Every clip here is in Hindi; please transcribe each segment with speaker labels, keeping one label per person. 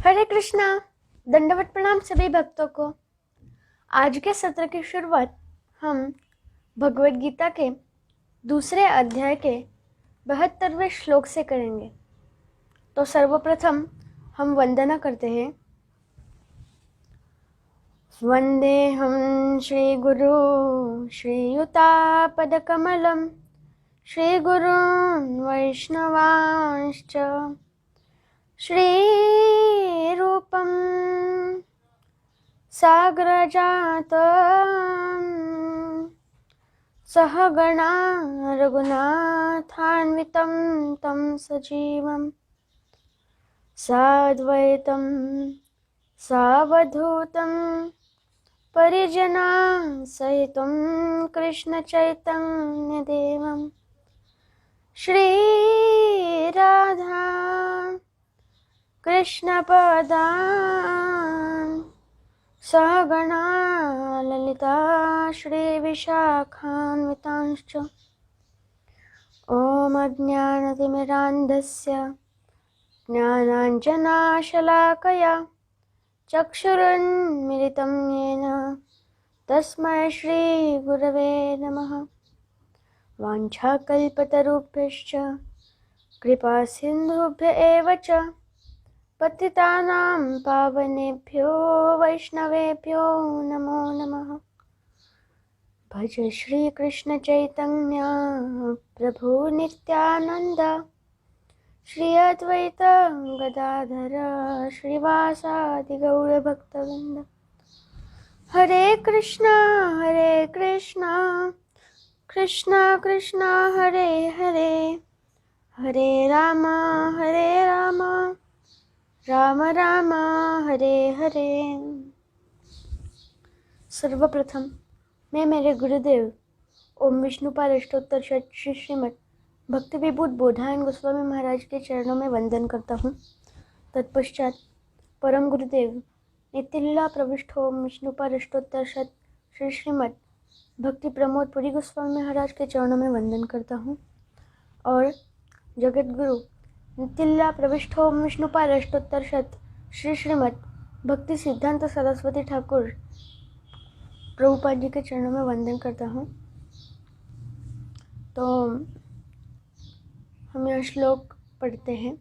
Speaker 1: हरे कृष्णा। दंडवत प्रणाम सभी भक्तों को। आज के सत्र की शुरुआत हम भगवत गीता के दूसरे अध्याय के 72वें श्लोक से करेंगे। तो सर्वप्रथम हम वंदना करते हैं। वंदेहं श्री गुरु श्रीयुतापदकमलं श्री गुरून् वैष्णवांश्च श्रीरूपं साग्रजातं सहगणा रघुनाथान्वितं तं सजीवं साद्वैतं सावधूतं परिजनां सहितं कृष्णचैतन्यदेवं श्रीराधा कृष्णपदान् सहगणा ललिता श्रीविशाखान्वितांश्च। ॐ अज्ञानतिमिरान्धस्य ज्ञानाञ्जनाशलाकया चक्षुरुन्मिलितं येन तस्मै श्रीगुरवे नमः। वाञ्छाकल्पतरुभ्यश्च कृपासिन्धुभ्य एव च पतितानां पावनेभ्यो वैष्णवेभ्यो नमो नमः। भज श्री कृष्ण चैतन्य प्रभु नित्यानंद श्री अद्वैत गदाधर श्रीवासादि गौर भक्तवृंद। हरे कृष्णा कृष्णा कृष्णा हरे हरे, हरे राम राम राम हरे हरे। सर्वप्रथम मैं मेरे गुरुदेव ओम विष्णुपाद अष्टोत्तर श्री श्रीमद् भक्ति विभूत बोधायन गोस्वामी महाराज के चरणों में वंदन करता हूँ। तत्पश्चात परम गुरुदेव नित्यलीला प्रविष्ट ओम विष्णुपाद अष्टोत्तर श्री श्रीमद् भक्ति प्रमोद पुरी गोस्वामी महाराज के चरणों में वंदन करता हूँ। और जगत गुरु नित्यलीला प्रविष्ट ओम विष्णुपाद अष्टोत्तर श्री श्रीमद् भक्ति सिद्धांत सरस्वती ठाकुर प्रभुपाद जी के चरणों में वंदन करता हूँ। तो हम यह श्लोक पढ़ते हैं।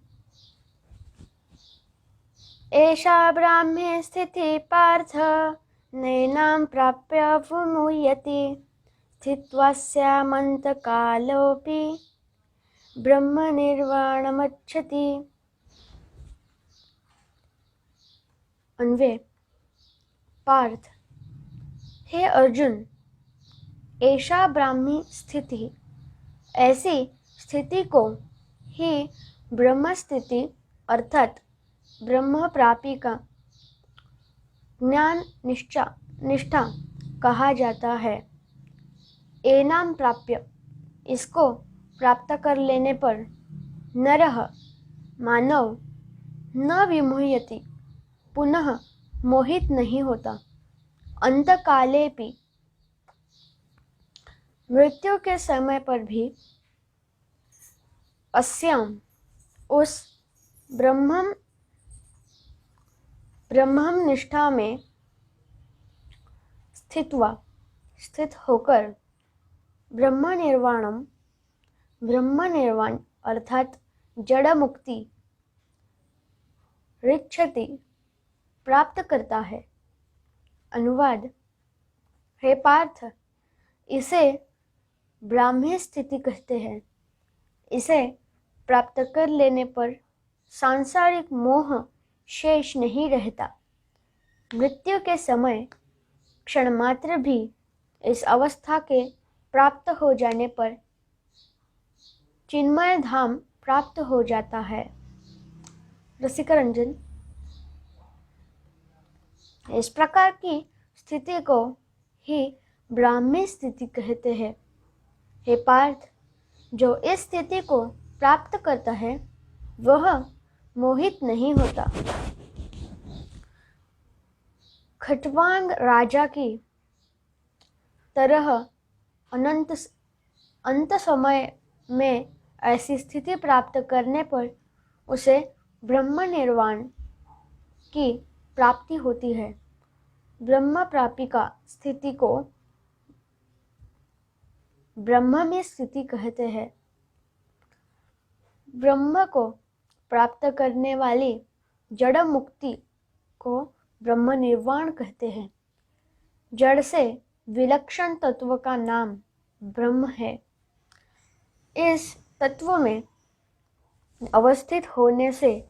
Speaker 1: एषा ब्राह्मे स्थिति पार्थ नैनां प्राप्य विमुह्यति स्थित्वास्यामन्तकालोऽपि ब्रह्म निर्वाणमच्छति। अन्वय। पार्थ, हे अर्जुन, ऐसा ब्राह्मी स्थिति, ऐसी स्थिति को ही ब्रह्म स्थिति अर्थात ब्रह्म प्राप्ति का ज्ञान निष्ठा कहा जाता है। एनाम प्राप्य, इसको प्राप्त कर लेने पर नरः मानव न विमुह्यति, पुनः मोहित नहीं होता। अंतकाले भी, मृत्यु के समय पर भी, अस्याम, उस ब्रह्मम निष्ठा में स्थित होकर ब्रह्म निर्वाण अर्थात जड़ मुक्ति ऋच्छति प्राप्त करता है। अनुवाद। हे पार्थ, इसे ब्राह्मी स्थिति कहते हैं। इसे प्राप्त कर लेने पर सांसारिक मोह शेष नहीं रहता। मृत्यु के समय क्षण मात्र भी इस अवस्था के प्राप्त हो जाने पर चिन्मय धाम प्राप्त हो जाता है। रसिक रंजन। इस प्रकार की स्थिति को ही ब्राह्मी स्थिति कहते हैं। हे पार्थ, जो इस स्थिति को प्राप्त करता है वह मोहित नहीं होता। खट्वांग राजा की तरह अंत समय में ऐसी स्थिति प्राप्त करने पर उसे ब्रह्म निर्वाण की प्राप्ति होती है। ब्रह्म प्राप्ति का स्थिति को ब्रह्म में स्थिति कहते हैं। ब्रह्म को प्राप्त करने वाली जड़ मुक्ति को ब्रह्म निर्वाण कहते हैं। जड़ से विलक्षण तत्व का नाम ब्रह्म है। इस तत्व में अवस्थित होने से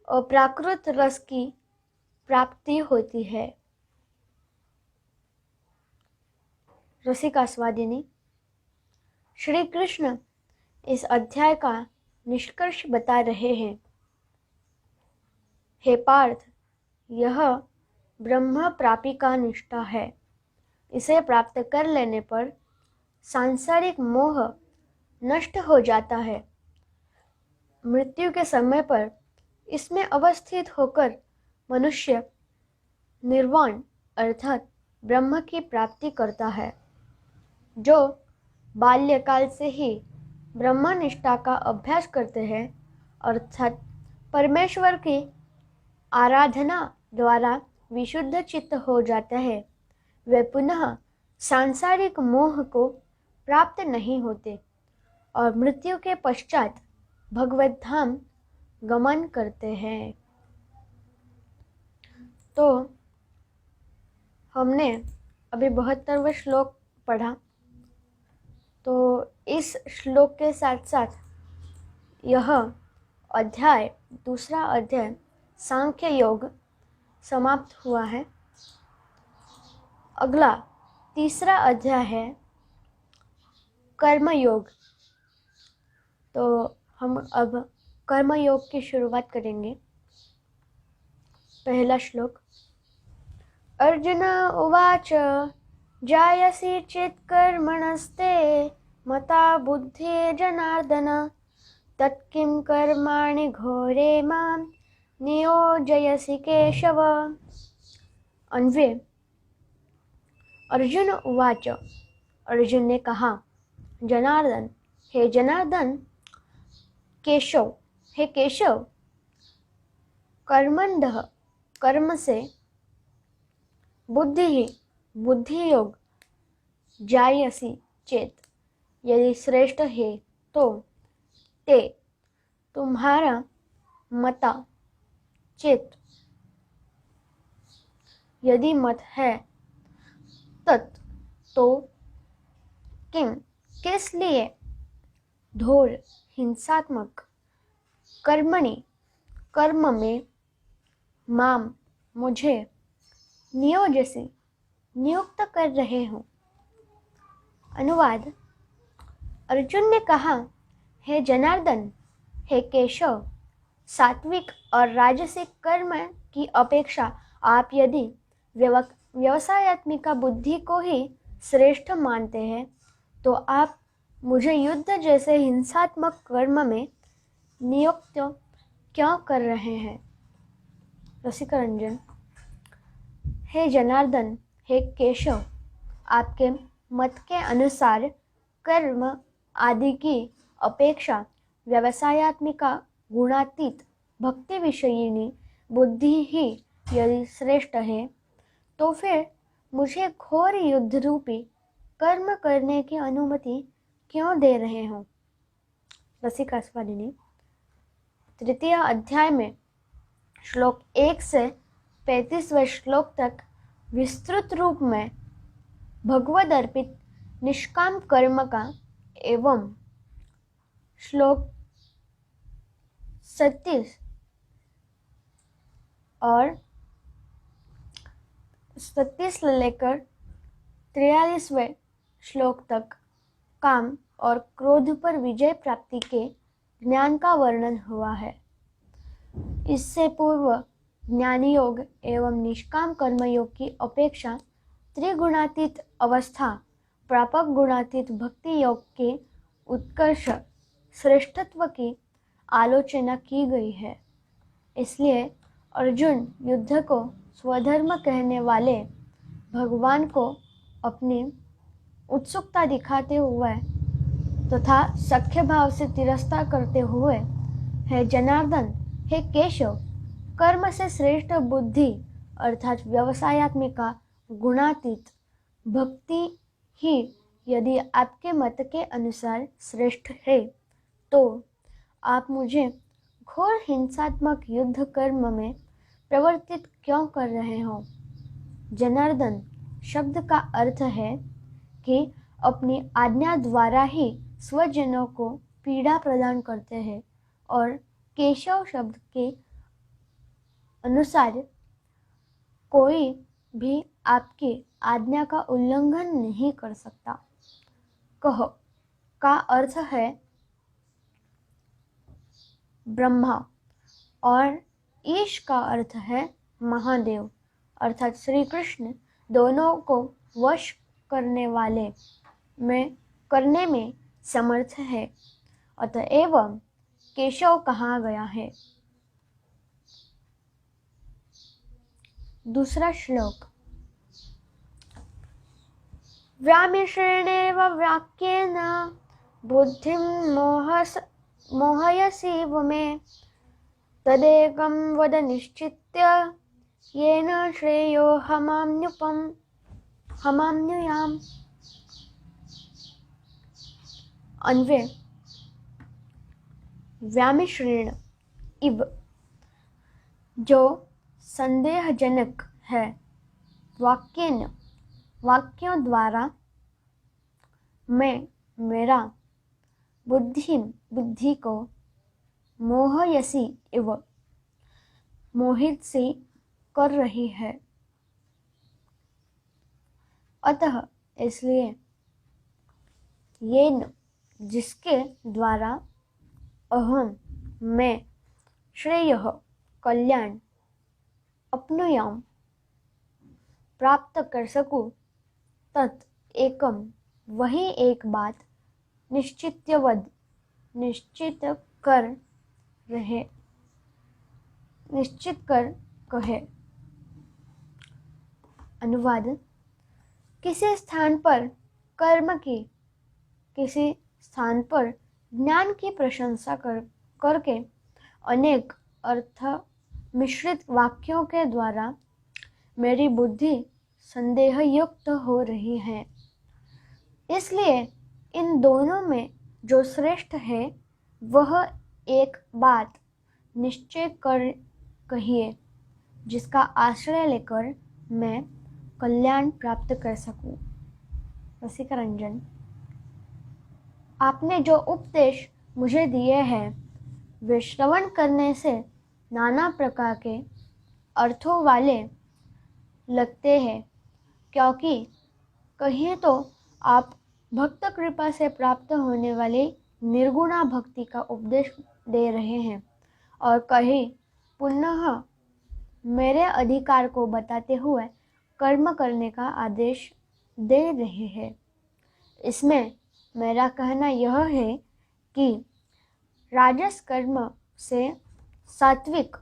Speaker 1: अप्राकृत रस की प्राप्ति होती है। रसिकास्वादिनी, श्री कृष्ण इस अध्याय का निष्कर्ष बता रहे हैं। हे पार्थ, यह ब्रह्म प्राप्ति का निष्ठा है। इसे प्राप्त कर लेने पर सांसारिक मोह नष्ट हो जाता है। मृत्यु के समय पर इसमें अवस्थित होकर मनुष्य निर्वाण अर्थात ब्रह्म की प्राप्ति करता है। जो बाल्यकाल से ही ब्रह्मनिष्ठा का अभ्यास करते हैं अर्थात परमेश्वर की आराधना द्वारा विशुद्ध चित्त हो जाता है, वे पुनः सांसारिक मोह को प्राप्त नहीं होते और मृत्यु के पश्चात भगवत धाम गमन करते हैं। तो हमने अभी 72वां श्लोक पढ़ा। तो इस श्लोक के साथ साथ यह अध्याय, दूसरा अध्याय सांख्य योग समाप्त हुआ है। अगला तीसरा अध्याय है कर्म योग। तो हम अब कर्म योग की शुरुआत करेंगे। पहला श्लोक। अर्जुन उवाच जायसी चेत् कर्मणस्ते मता बुद्धि जनार्दन तत्किं कर्माणि घोरे मां नियोजयसि केशव। अन्वय। अर्जुन उवाच, अर्जुन ने कहा, जनार्दन, हे जनार्दन, केशव, हे केशव, कर्मण्यः, कर्म से, बुद्धि, बुद्धि योग, जायसी चेत, यदि श्रेष्ठ है तो, ते, तुम्हारा, मता, चेत, यदि मत है, तत्, तो, किम, किस लिए, घोर, हिंसात्मक, कर्मणि, कर्म में, माम, मुझे, नियोजसी, नियुक्त कर रहे हो। अनुवाद। अर्जुन ने कहा, हे जनार्दन, हे केशव, सात्विक और राजसिक कर्म की अपेक्षा आप यदि व्यवसायत्मिका बुद्धि को ही श्रेष्ठ मानते हैं तो आप मुझे युद्ध जैसे हिंसात्मक कर्म में नियुक्त क्यों कर रहे हैं। रसिकरंजन। हे जनार्दन, हे केशव, आपके मत के अनुसार कर्म आदि की अपेक्षा व्यवसायत्मिका गुणातीत भक्ति विषयिनी बुद्धि ही यदि श्रेष्ठ है तो फिर मुझे घोर युद्ध रूपी कर्म करने की अनुमति क्यों दे रहे हो। रसिकास्वादिनी। तृतीय अध्याय में श्लोक 1 से 35वें श्लोक तक विस्तृत रूप में भगवद अर्पित निष्काम कर्म का एवं श्लोक 37 और 37 लेकर 43वें श्लोक तक काम और क्रोध पर विजय प्राप्ति के ज्ञान का वर्णन हुआ है। इससे पूर्व ज्ञानी योग एवं निष्काम कर्म योग की अपेक्षा त्रिगुणातीत अवस्था प्रापक गुणातीत भक्ति योग के उत्कर्ष श्रेष्ठत्व की आलोचना की गई है। इसलिए अर्जुन युद्ध को स्वधर्म कहने वाले भगवान को अपनी उत्सुकता दिखाते हुए तथा सख्य भाव से तिरस्कार करते हुए, हे जनार्दन, हे केशव, कर्म से श्रेष्ठ बुद्धि अर्थात व्यवसायत्मिका गुणातीत भक्ति ही यदि आपके मत के अनुसार श्रेष्ठ है, तो आप मुझे घोर हिंसात्मक युद्ध कर्म में प्रवर्तित क्यों कर रहे हो? जनार्दन शब्द का अर्थ है कि अपनी आज्ञा द्वारा ही स्वजनों को पीड़ा प्रदान करते हैं, और केशव शब्द के अनुसार कोई भी आपकी आज्ञा का उल्लंघन नहीं कर सकता। कह का अर्थ है ब्रह्मा और ईश का अर्थ है महादेव, अर्थात श्री कृष्ण दोनों को वश करने में समर्थ है, अतएव केशव कहा गया है। दूसरा श्लोक। व्यामिश्रेणेव वाक्येन बुद्धिं मोहयसीव मे तदेकं वद निश्चित्य येन श्रेयो हमाम्युयाम्। अन्वय। व्यामिश्रेण इव जो संदेहजनक है, वाक्यों द्वारा मैं मेरा बुद्धि को मोहयसी इव मोहित सी कर रही है, अतः इसलिए येन जिसके द्वारा अहम मैं श्रेयः कल्याण अपनुयाम प्राप्त कर सकूं, तत् एकम वही एक बात निश्चित कर कहे। अनुवाद। किसी स्थान पर कर्म की, किसी स्थान पर ज्ञान की प्रशंसा करके अनेक अर्थ मिश्रित वाक्यों के द्वारा मेरी बुद्धि संदेह युक्त हो रही है। इसलिए इन दोनों में जो श्रेष्ठ है वह एक बात निश्चय कर कहिए, जिसका आश्रय लेकर मैं कल्याण प्राप्त कर सकूं। रसिकरंजन। आपने जो उपदेश मुझे दिए हैं वे श्रवण करने से नाना प्रकार के अर्थों वाले लगते हैं, क्योंकि कहिए तो आप भक्त कृपा से प्राप्त होने वाली निर्गुणा भक्ति का उपदेश दे रहे हैं, और कहीं पुनः मेरे अधिकार को बताते हुए कर्म करने का आदेश दे रहे हैं। इसमें मेरा कहना यह है कि राजस कर्म से सात्विक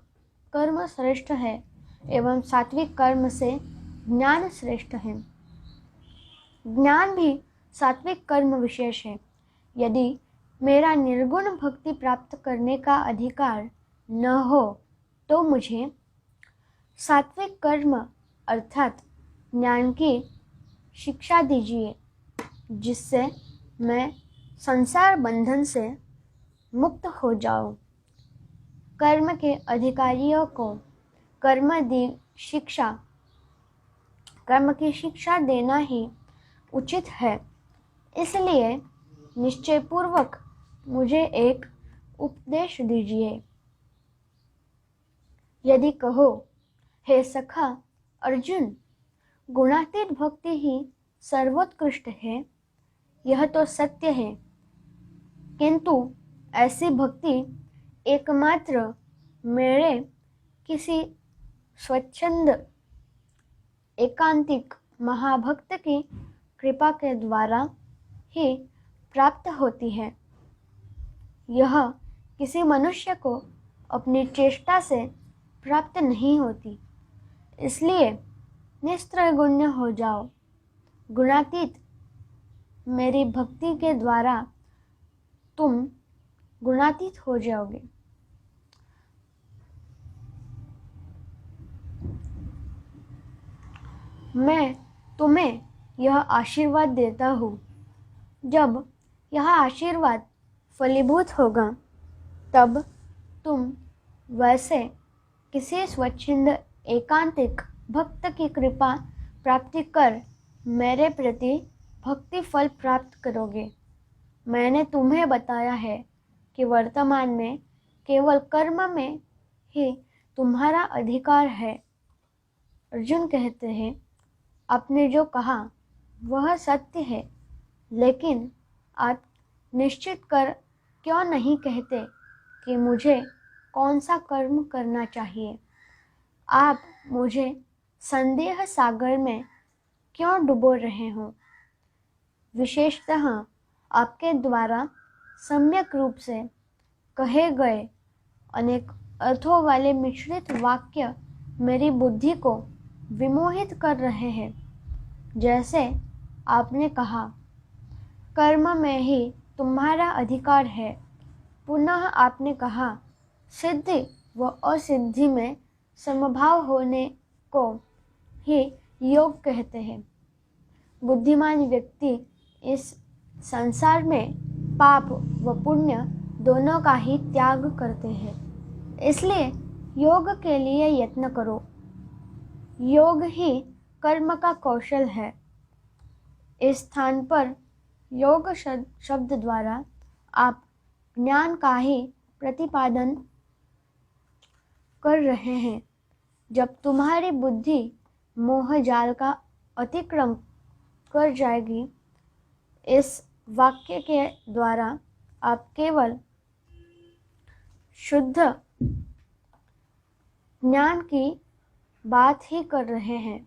Speaker 1: कर्म श्रेष्ठ है एवं सात्विक कर्म से ज्ञान श्रेष्ठ है। ज्ञान भी सात्विक कर्म विशेष है। यदि मेरा निर्गुण भक्ति प्राप्त करने का अधिकार न हो तो मुझे सात्विक कर्म अर्थात ज्ञान की शिक्षा दीजिए, जिससे मैं संसार बंधन से मुक्त हो जाऊं। कर्म के अधिकारियों को कर्म की शिक्षा देना ही उचित है। इसलिए निश्चय पूर्वक मुझे एक उपदेश दीजिए। यदि कहो, हे सखा अर्जुन, गुणातीत भक्ति ही सर्वोत्कृष्ट है, यह तो सत्य है, किंतु ऐसी भक्ति एकमात्र मेरे किसी स्वच्छंद एकांतिक महाभक्त की कृपा के द्वारा ही प्राप्त होती है। यह किसी मनुष्य को अपनी चेष्टा से प्राप्त नहीं होती। इसलिए निस्त्रैगुण्य हो जाओ। गुणातीत मेरी भक्ति के द्वारा तुम गुणातीत हो जाओगे। मैं तुम्हें यह आशीर्वाद देता हूँ। जब यह आशीर्वाद फलीभूत होगा तब तुम वैसे किसी स्वच्छंद एकांतिक भक्त की कृपा प्राप्ति कर मेरे प्रति भक्ति फल प्राप्त करोगे। मैंने तुम्हें बताया है कि वर्तमान में केवल कर्म में ही तुम्हारा अधिकार है। अर्जुन कहते हैं, आपने जो कहा वह सत्य है, लेकिन आप निश्चित कर क्यों नहीं कहते कि मुझे कौन सा कर्म करना चाहिए? आप मुझे संदेह सागर में क्यों डुबो रहे हो? विशेषतः आपके द्वारा सम्यक रूप से कहे गए अनेक अर्थों वाले मिश्रित वाक्य मेरी बुद्धि को विमोहित कर रहे हैं। जैसे आपने कहा, कर्म में ही तुम्हारा अधिकार है। पुनः आपने कहा, सिद्धि व असिद्धि में समभाव होने को ही योग कहते हैं। बुद्धिमान व्यक्ति इस संसार में पाप व पुण्य दोनों का ही त्याग करते हैं। इसलिए योग के लिए यत्न करो। योग ही कर्म का कौशल है। इस स्थान पर योग शब्द द्वारा आप ज्ञान का ही प्रतिपादन कर रहे हैं। जब तुम्हारी बुद्धि मोह जाल का अतिक्रम कर जाएगी, इस वाक्य के द्वारा आप केवल शुद्ध ज्ञान की बात ही कर रहे हैं।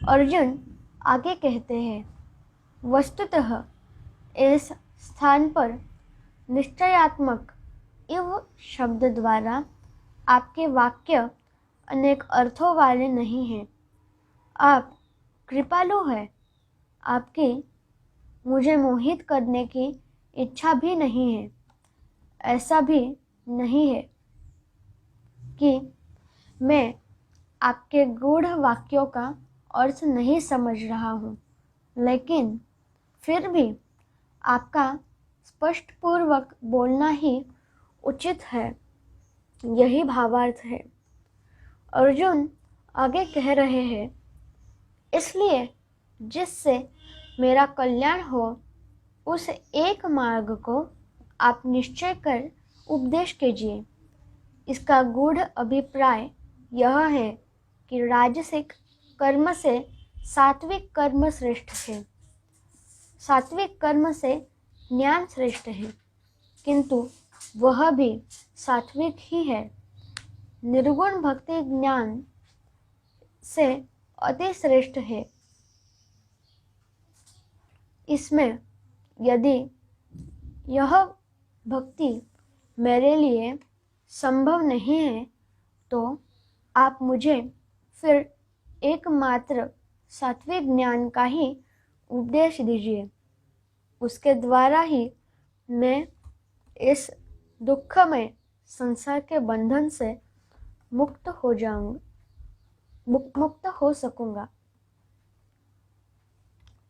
Speaker 1: अर्जुन आगे कहते हैं, वस्तुतः इस स्थान पर निश्चयात्मक इव शब्द द्वारा आपके वाक्य अनेक अर्थों वाले नहीं हैं। आप कृपालु हैं। आपकी मुझे मोहित करने की इच्छा भी नहीं है। ऐसा भी नहीं है कि मैं आपके गूढ़ वाक्यों का अर्थ नहीं समझ रहा हूँ, लेकिन फिर भी आपका स्पष्टपूर्वक बोलना ही उचित है। यही भावार्थ है। अर्जुन आगे कह रहे हैं, इसलिए जिससे मेरा कल्याण हो उस एक मार्ग को आप निश्चय कर उपदेश कीजिए। इसका गूढ़ अभिप्राय यह है कि राजसिक कर्म से सात्विक कर्म श्रेष्ठ है। सात्विक कर्म से ज्ञान श्रेष्ठ है, किंतु वह भी सात्विक ही है। निर्गुण भक्ति ज्ञान से अति श्रेष्ठ है। इसमें यदि यह भक्ति मेरे लिए संभव नहीं है तो आप मुझे फिर एकमात्र सात्विक ज्ञान का ही उपदेश दीजिए। उसके द्वारा ही मैं इस दुखमय संसार के बंधन से मुक्त हो सकूंगा।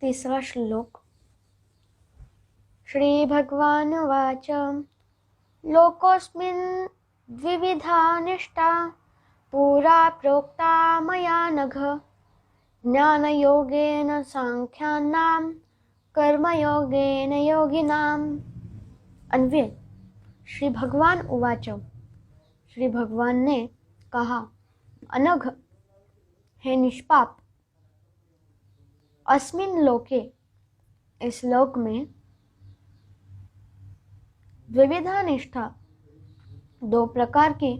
Speaker 1: तीसरा श्लोक। श्री भगवान वाच, लोकोऽस्मिन् द्विविधा निष्ठा पुरा प्रोक्ता मया नघ, ज्ञानयोगेन सांख्यानां कर्मयोगेन योगिनाम्। अन्वय। श्री भगवान उवाच, श्री भगवान ने कहा, अनघ हे निष्पाप, अस्मिन् लोके इस लोक में द्विविधा निष्ठा दो प्रकार की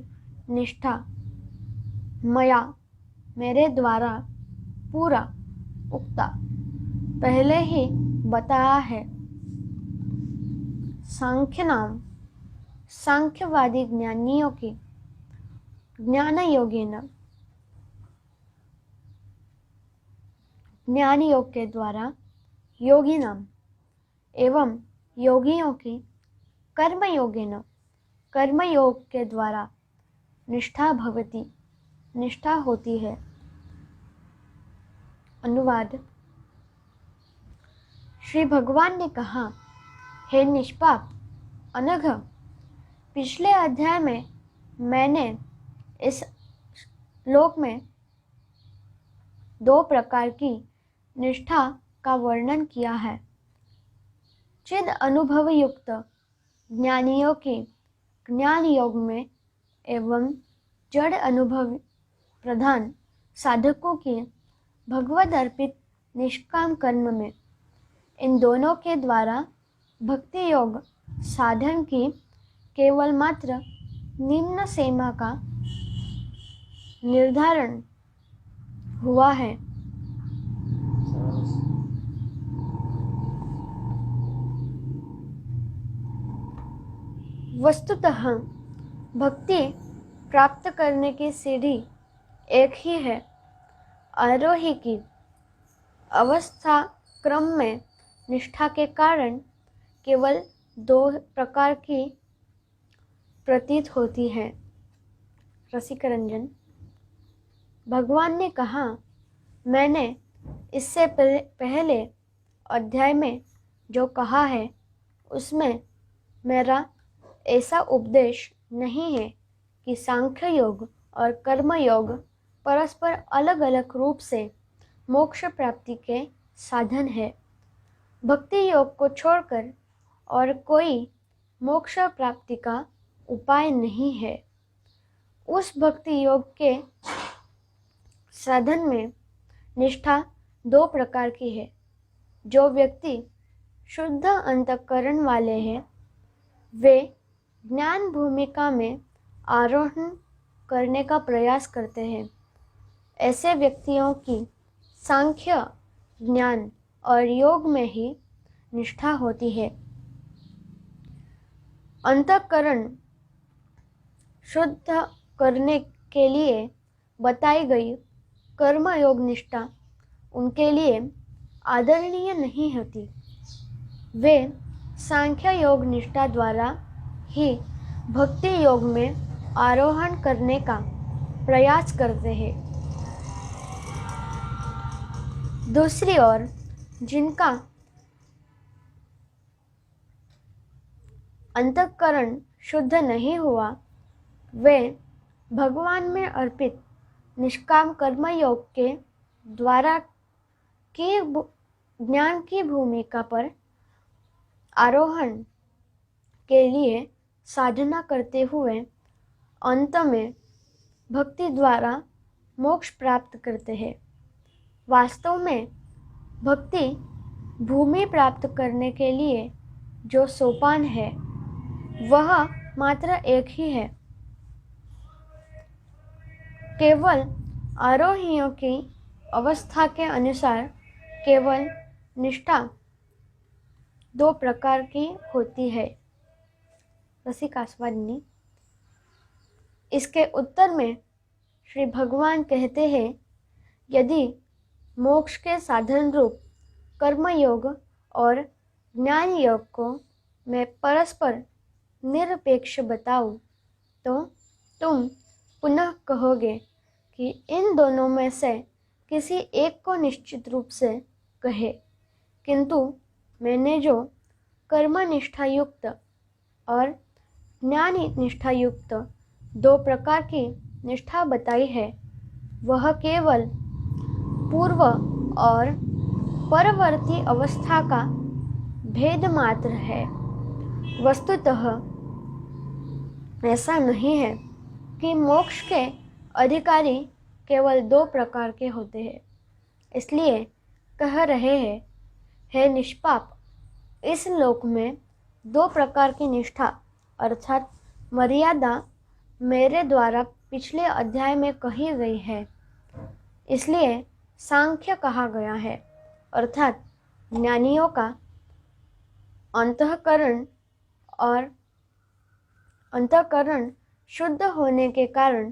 Speaker 1: निष्ठा मया मेरे द्वारा पूरा उक्ता पहले ही बताया है। सांख्य नाम सांख्यवादी ज्ञानियों की, ज्ञान योगेन ज्ञान योग के द्वारा, योगी नाम एवं योगियों की कर्म योगेन कर्म योग के द्वारा निष्ठा भवति निष्ठा होती है। अनुवाद। श्री भगवान ने कहा, हे निष्पाप अनघ, पिछले अध्याय में मैंने इस श्लोक में 2 प्रकार की निष्ठा का वर्णन किया है। चिद अनुभव युक्त ज्ञानियों की ज्ञान योग में एवं जड़ अनुभव प्रधान साधकों की भगवद अर्पित निष्काम कर्म में, इन दोनों के द्वारा भक्ति योग साधन की केवल मात्र निम्न सीमा का निर्धारण हुआ है। वस्तुतः भक्ति प्राप्त करने की सीढ़ी एक ही है। आरोही की अवस्था क्रम में निष्ठा के कारण केवल 2 प्रकार की प्रतीत होती है। रसिक रंजन। भगवान ने कहा, मैंने इससे पहले अध्याय में जो कहा है उसमें मेरा ऐसा उपदेश नहीं है कि सांख्य योग और कर्म योग परस्पर अलग अलग रूप से मोक्ष प्राप्ति के साधन है। भक्ति योग को छोड़कर और कोई मोक्ष प्राप्ति का उपाय नहीं है। उस भक्ति योग के साधन में निष्ठा 2 प्रकार की है। जो व्यक्ति शुद्ध अंतःकरण वाले हैं वे ज्ञान भूमिका में आरोहण करने का प्रयास करते हैं। ऐसे व्यक्तियों की सांख्य ज्ञान और योग में ही निष्ठा होती है। अंतःकरण शुद्ध करने के लिए बताई गई कर्म योग निष्ठा उनके लिए आदरणीय नहीं होती। वे सांख्य योग निष्ठा द्वारा ही भक्ति योग में आरोहण करने का प्रयास करते हैं। दूसरी ओर जिनका अंतःकरण शुद्ध नहीं हुआ वे भगवान में अर्पित निष्काम कर्म योग के द्वारा की ज्ञान की भूमिका पर आरोहण के लिए साधना करते हुए अंत में भक्ति द्वारा मोक्ष प्राप्त करते हैं। वास्तव में भक्ति भूमि प्राप्त करने के लिए जो सोपान है वह मात्र एक ही है। केवल आरोहियों की अवस्था के अनुसार केवल निष्ठा 2 प्रकार की होती है। रसिकास्वादिनी। इसके उत्तर में श्री भगवान कहते हैं, यदि मोक्ष के साधन रूप कर्म योग और ज्ञान योग को मैं परस्पर निरपेक्ष बताऊं तो तुम पुनः कहोगे कि इन दोनों में से किसी एक को निश्चित रूप से कहे, किंतु मैंने जो कर्म निष्ठा युक्त और ज्ञान निष्ठा युक्त 2 प्रकार की निष्ठा बताई है वह केवल पूर्व और परवर्ती अवस्था का भेद मात्र है। वस्तुतः ऐसा नहीं है कि मोक्ष के अधिकारी केवल 2 प्रकार के होते हैं। इसलिए कह रहे हैं, हे निष्पाप, इस लोक में 2 प्रकार की निष्ठा अर्थात मर्यादा मेरे द्वारा पिछले अध्याय में कही गई है। इसलिए सांख्य कहा गया है, अर्थात ज्ञानियों का अंतःकरण और अंतःकरण शुद्ध होने के कारण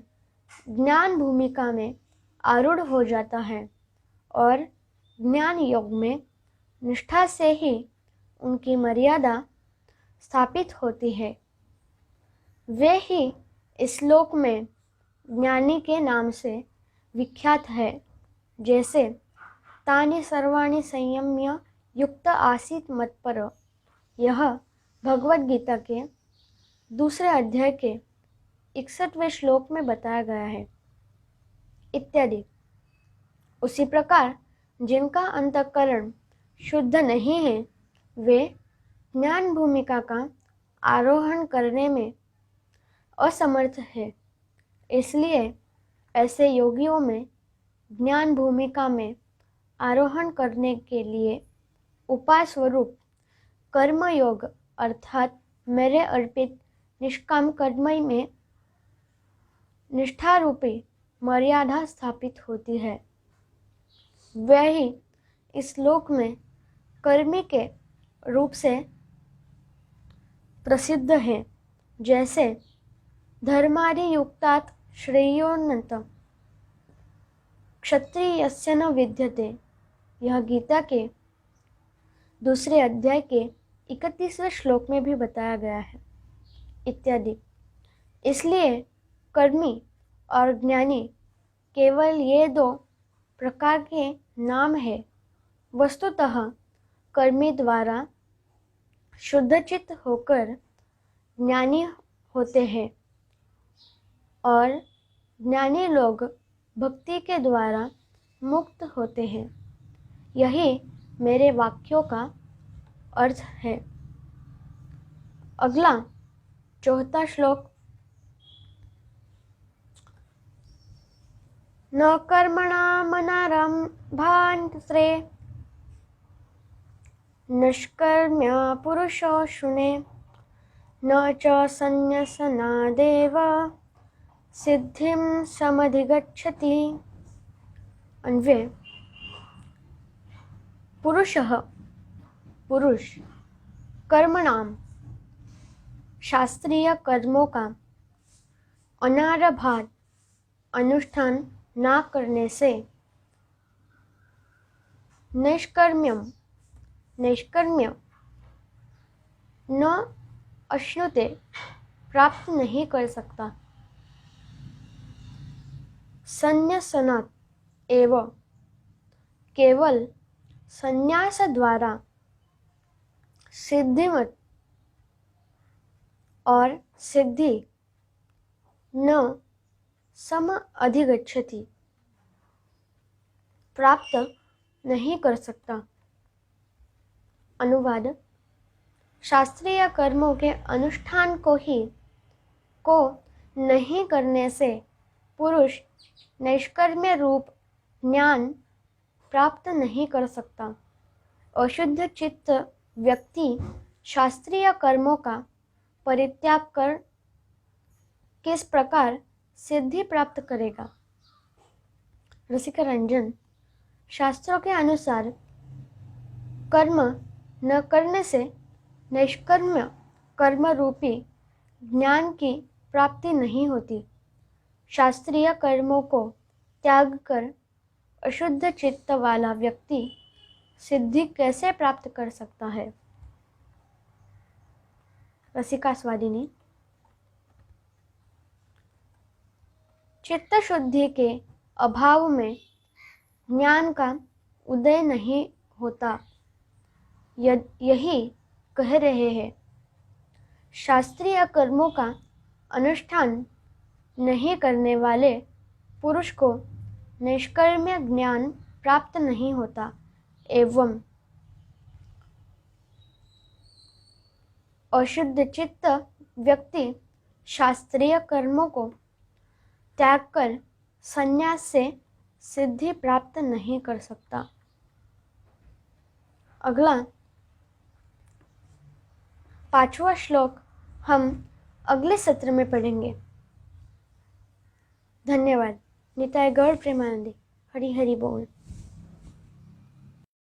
Speaker 1: ज्ञान भूमिका में आरूढ़ हो जाता है और ज्ञान योग में निष्ठा से ही उनकी मर्यादा स्थापित होती है। वे ही इस श्लोक में ज्ञानी के नाम से विख्यात है। जैसे तानि सर्वाणि संयम्य युक्त आसीत मत्पर। यह भगवद गीता के दूसरे अध्याय के 61वें श्लोक में बताया गया है। इत्यादि। उसी प्रकार जिनका अंतःकरण शुद्ध नहीं है वे ज्ञान भूमिका का आरोहण करने में असमर्थ है। इसलिए ऐसे योगियों में ज्ञान भूमिका में आरोहण करने के लिए उपाय स्वरूप कर्मयोग अर्थात मेरे अर्पित निष्काम कर्म में निष्ठा रूपी मर्यादा स्थापित होती है। वही इस श्लोक में कर्मी के रूप से प्रसिद्ध है। जैसे धर्मादि युक्तात् श्रेयोन्नत क्षत्रियस्य न विद्यते, यह गीता के दूसरे अध्याय के 31वें श्लोक में भी बताया गया है। इत्यादि। इसलिए कर्मी और ज्ञानी केवल ये दो प्रकार के नाम है। वस्तुतः कर्मी द्वारा शुद्धचित्त होकर ज्ञानी होते हैं और ज्ञानी लोग भक्ति के द्वारा मुक्त होते हैं। यही मेरे वाक्यों का अर्थ है। अगला 4था श्लोक। न कर्मणामनारम्भान्ते निष्कर्म्य पुरुषो शुने न च संन्यसनादेव सिद्धिं समधिगच्छति। अन्वय। पुरुषः पुरुष कर्मणाम शास्त्रीय कर्मों का अनारभात अनुष्ठान ना करने से नैष्कर्म्य न अश्नुते प्राप्त नहीं कर सकता। संन्यसनात् एवं केवल संन्यास द्वारा सिद्धिमत और सिद्धि न सम अधिगच्छति प्राप्त नहीं कर सकता। अनुवाद। शास्त्रीय कर्मों के अनुष्ठान को नहीं करने से पुरुष नैष्कर्म्य रूप ज्ञान प्राप्त नहीं कर सकता। अशुद्ध चित्त व्यक्ति शास्त्रीय कर्मों का परित्याग कर किस प्रकार सिद्धि प्राप्त करेगा। रसिका रंजन। शास्त्रों के अनुसार कर्म न करने से नैष्कर्म्य कर्म रूपी ज्ञान की प्राप्ति नहीं होती। शास्त्रीय कर्मों को त्याग कर अशुद्ध चित्त वाला व्यक्ति सिद्धि कैसे प्राप्त कर सकता है। रसिका स्वादिनी। चित्त शुद्धि के अभाव में ज्ञान का उदय नहीं होता। यही कह रहे हैं। शास्त्रीय कर्मों का अनुष्ठान नहीं करने वाले पुरुष को निष्कर्म्य ज्ञान प्राप्त नहीं होता एवं अशुद्ध चित्त व्यक्ति शास्त्रीय कर्मों को त्याग कर संन्यास से सिद्धि प्राप्त नहीं कर सकता। अगला 5वां श्लोक हम अगले सत्र में पढ़ेंगे। धन्यवाद। निताय गौर प्रेमानंदी। हरि हरि बोल।